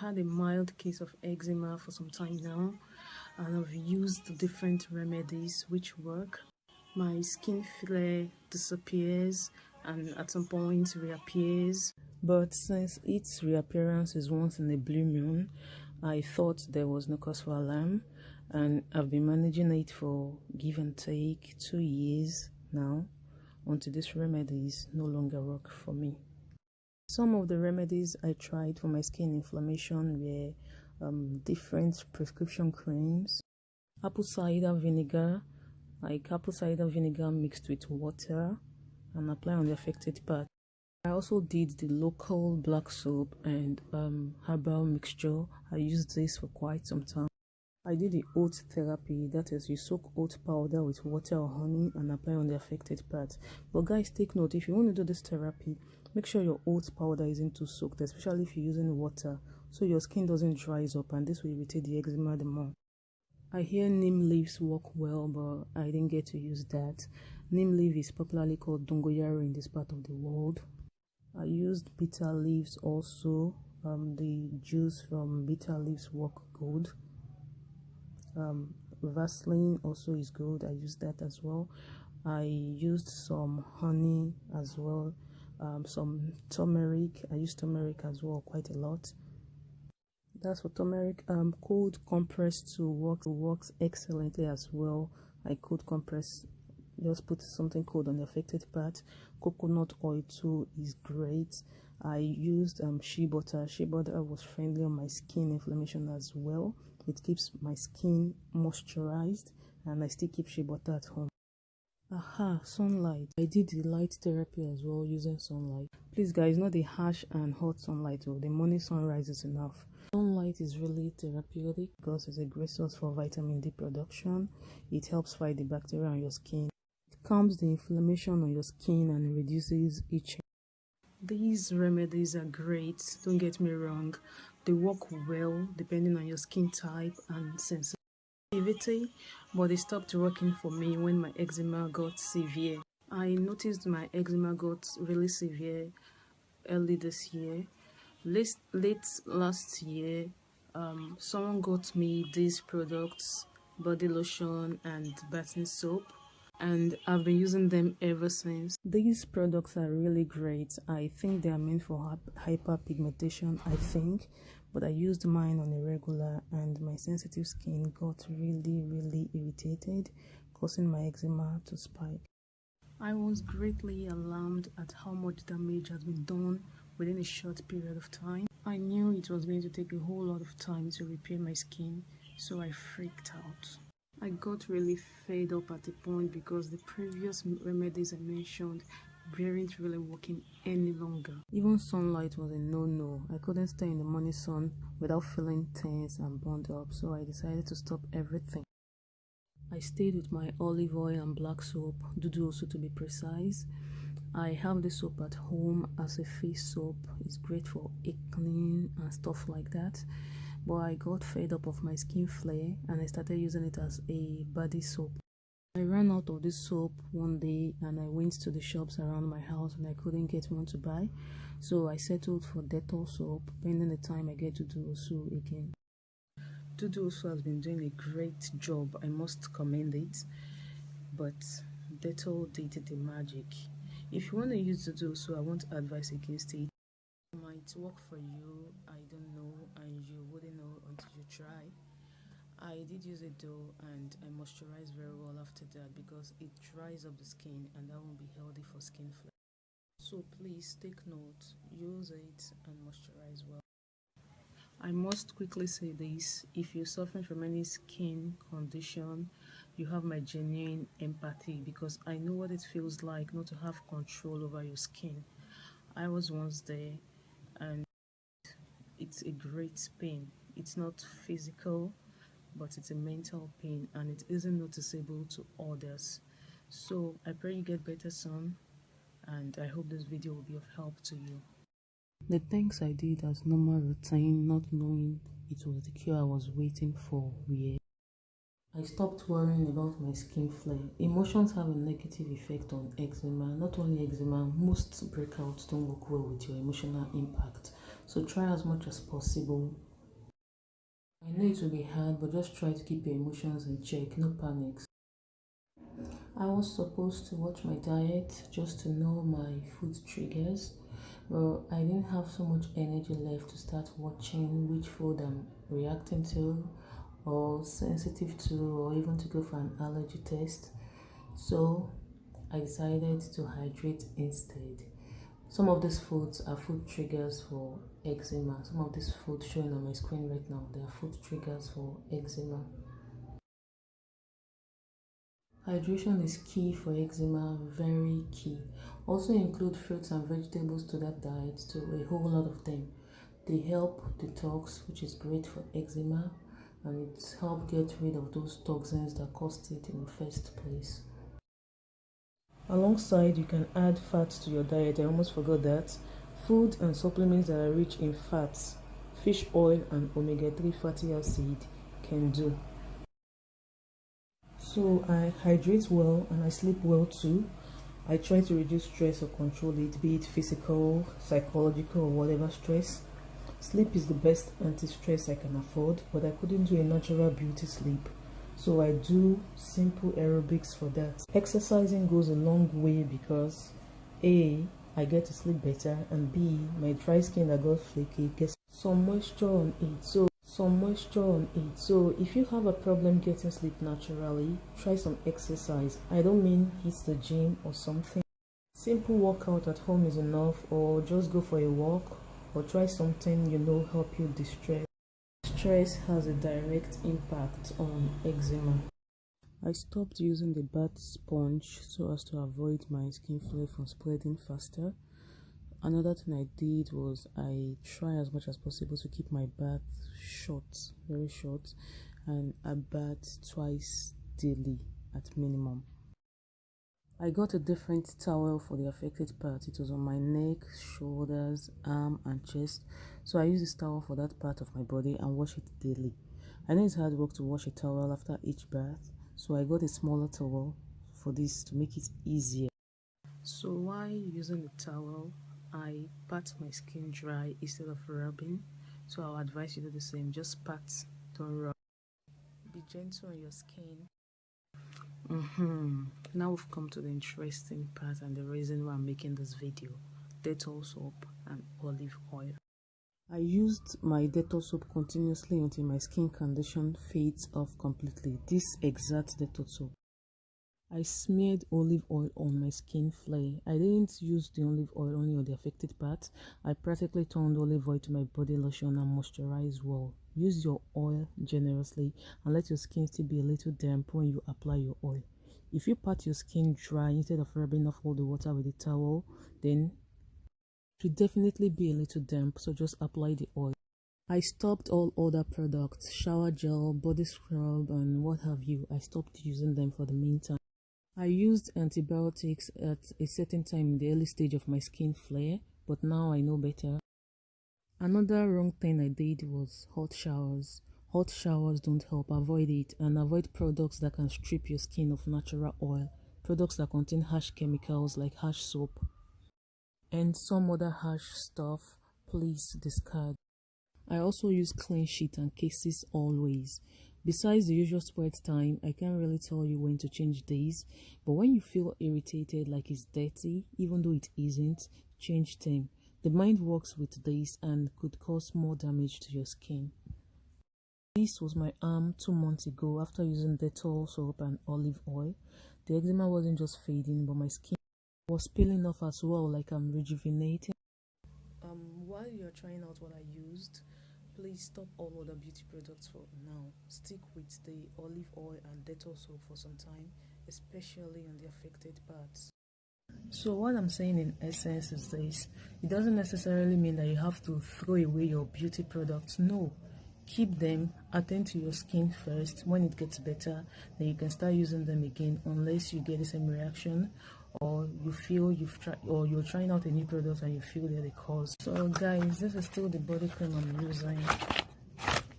had a mild case of eczema for some time now, and I've used different remedies which work. My skin flare disappears and at some point reappears. But since its reappearance is once in a blue moon, I thought there was no cause for alarm, and I've been managing it for give and take 2 years now until these remedies no longer work for me. Some of the remedies I tried for my skin inflammation were different prescription creams, apple cider vinegar, like apple cider vinegar mixed with water, and apply on the affected part. I also did the local black soap and herbal mixture. I used this for quite some time. I did the oat therapy, that is, you soak oat powder with water or honey and apply on the affected part. But guys, take note, if you want to do this therapy, make sure your oat powder isn't too soaked, especially if you're using water, so your skin doesn't dries up and this will irritate the eczema the more. I hear neem leaves work well, but I didn't get to use that. Neem leaf is popularly called dongoyaro in this part of the world. I used bitter leaves also. The juice from bitter leaves work good. Vaseline also is good. I used that as well. I used some honey as well. Some turmeric. I used turmeric as well quite a lot. That's for turmeric. Cold compress too works excellently as well. I cold compress, just put something cold on the affected part. Coconut oil too is great. I used shea butter. Shea butter was friendly on my skin inflammation as well. It keeps my skin moisturized, and I still keep shea butter at home. Sunlight. I did the light therapy as well using sunlight. Please guys, not the harsh and hot sunlight, the morning sunrise is enough. Sunlight is really therapeutic because it's a great source for vitamin D production. It helps fight the bacteria on your skin. It calms the inflammation on your skin and reduces itching. These remedies are great, don't get me wrong. They work well depending on your skin type and sensitivity, but they stopped working for me when my eczema got severe. I noticed my eczema got really severe early this year. Late last year, someone got me these products, body lotion and bathing soap, and I've been using them ever since. These products are really great. I think they are meant for hyperpigmentation, but I used mine on a regular and my sensitive skin got really irritated, causing my eczema to spike. I was greatly alarmed at how much damage has been done within a short period of time. I knew it was going to take a whole lot of time to repair my skin, so I freaked out. I got really fed up at a point because the previous remedies I mentioned weren't really working any longer. Even sunlight was a no-no. I couldn't stay in the morning sun without feeling tense and burned up, so I decided to stop everything. I stayed with my olive oil and black soap, Dudu also to be precise. I have this soap at home as a face soap. It's great for acne and stuff like that. But I got fed up of my skin flare and I started using it as a body soap. I ran out of this soap one day and I went to the shops around my house and I couldn't get one to buy. So I settled for Dettol soap, pending the time I get to do so again. Dudu also has been doing a great job, I must commend it, but Dettol did the magic. If you want to use Dudu, so I won't advise against it. It might work for you, I don't know, and you wouldn't know until you try. I did use it though, and I moisturized very well after that because it dries up the skin and that won't be healthy for skin flare. So please take note, use it and moisturize well. I must quickly say this: if you're suffering from any skin condition, you have my genuine empathy because I know what it feels like not to have control over your skin. I was once there, and it's a great pain. It's not physical, but it's a mental pain and it isn't noticeable to others. So I pray you get better soon, and I hope this video will be of help to you. The things I did as normal routine, not knowing it was the cure I was waiting for, I stopped worrying about my skin flare. Emotions have a negative effect on eczema. Not only eczema, most breakouts don't work well with your emotional impact. So try as much as possible I know it will be hard, but just try to keep your emotions in check, no panic. I was supposed to watch my diet just to know my food triggers, but I didn't have so much energy left to start watching which food I'm reacting to or sensitive to, or even to go for an allergy test. So I decided to hydrate instead. Some of these foods are food triggers for eczema. Some of these foods showing on my screen right now, they are food triggers for eczema. Hydration is key for eczema, very key. Also include fruits and vegetables to that diet, to a whole lot of them. They help detox, which is great for eczema, and it helps get rid of those toxins that caused it in the first place. Alongside, you can add fats to your diet. I almost forgot that. Food and supplements that are rich in fats, fish oil and omega-3 fatty acid can do. So I hydrate well and I sleep well too. I try to reduce stress or control it, be it physical, psychological, or whatever stress. Sleep is the best anti-stress I can afford, but I couldn't do a natural beauty sleep. So I do simple aerobics for that. Exercising goes a long way because A, I get to sleep better, and B, my dry skin that got flaky gets some moisture on it. So if you have a problem getting sleep naturally, try some exercise. I don't mean hit the gym or something. Simple workout at home is enough, or just go for a walk, or try something you know help you distress. Stress has a direct impact on eczema. I stopped using the bath sponge so as to avoid my skin flare from spreading faster. Another thing I did was I try as much as possible to keep my bath short, very short, and I bath twice daily at minimum. I got a different towel for the affected part. It was on my neck, shoulders, arm, and chest. So I use this towel for that part of my body and wash it daily. I know it's hard work to wash a towel after each bath, so I got a smaller towel for this to make it easier. So while using the towel, I pat my skin dry instead of rubbing. So I'll advise you to do the same. Just pat, don't rub. Be gentle on your skin. Now we've come to the interesting part and the reason why I'm making this video. Dettol soap and olive oil. I used my Dettol soap continuously until my skin condition fades off completely. This exact Dettol soap. I smeared olive oil on my skin flare. I didn't use the olive oil only on the affected part. I practically turned olive oil to my body lotion and moisturize well. Use your oil generously and let your skin still be a little damp when you apply your oil. If you pat your skin dry instead of rubbing off all the water with the towel, then it should definitely be a little damp, so just apply the oil. I stopped all other products, shower gel, body scrub, and what have you. I stopped using them for the meantime. I used antibiotics at a certain time in the early stage of my skin flare, but now I know better. Another wrong thing I did was hot showers. Hot showers don't help, avoid it, and avoid products that can strip your skin of natural oil. Products that contain harsh chemicals like harsh soap and some other harsh stuff, please discard. I also use clean sheet and cases always. Besides the usual spread time, I can't really tell you when to change days, but when you feel irritated like it's dirty, even though it isn't, change them. The mind works with days and could cause more damage to your skin. This was my arm 2 months ago after using Dettol soap and olive oil. The eczema wasn't just fading, but my skin was peeling off as well, like I'm rejuvenating. While you're trying out what I used, please stop all other beauty products for now. Stick with the olive oil and Dettol soap for some time, especially on the affected parts. So what I'm saying in essence is this: it doesn't necessarily mean that you have to throw away your beauty products. No, keep them, attend to your skin first. When it gets better, then you can start using them again, unless you get the same reaction or you feel you've tried, or you're trying out a new product and you feel they're the cause. So guys, this is still the body cream I'm using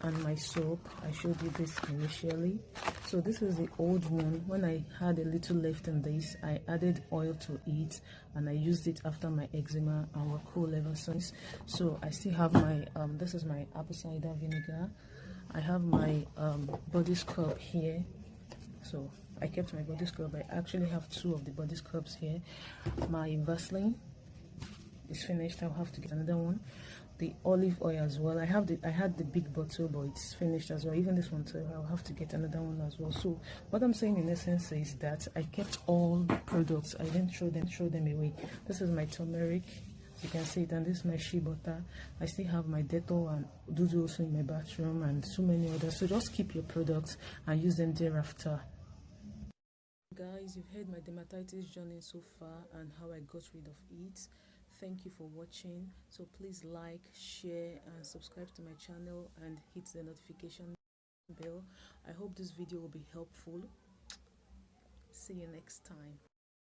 and my soap. I showed you this initially. So this is the old one. When I had a little left in this, I added oil to it and I used it after my eczema and we're cool ever since. So I still have my this is my apple cider vinegar. I have my body scrub here. So I kept my body scrub. I actually have 2 of the body scrubs here. My Vaseline is finished. I'll have to get another one. The olive oil as well. I had the big bottle, but it's finished as well. Even this one too, I'll have to get another one as well. So what I'm saying in essence is that I kept all products. I didn't throw them away. This is my turmeric, you can see it, and this is my shea butter. I still have my Dettol and Dudu also in my bathroom, and so many others. So just keep your products and use them thereafter. Guys, you've heard my dermatitis journey so far and how I got rid of it. Thank you for watching. So please like, share and subscribe to my channel and hit the notification bell. I hope this video will be helpful. See you next time.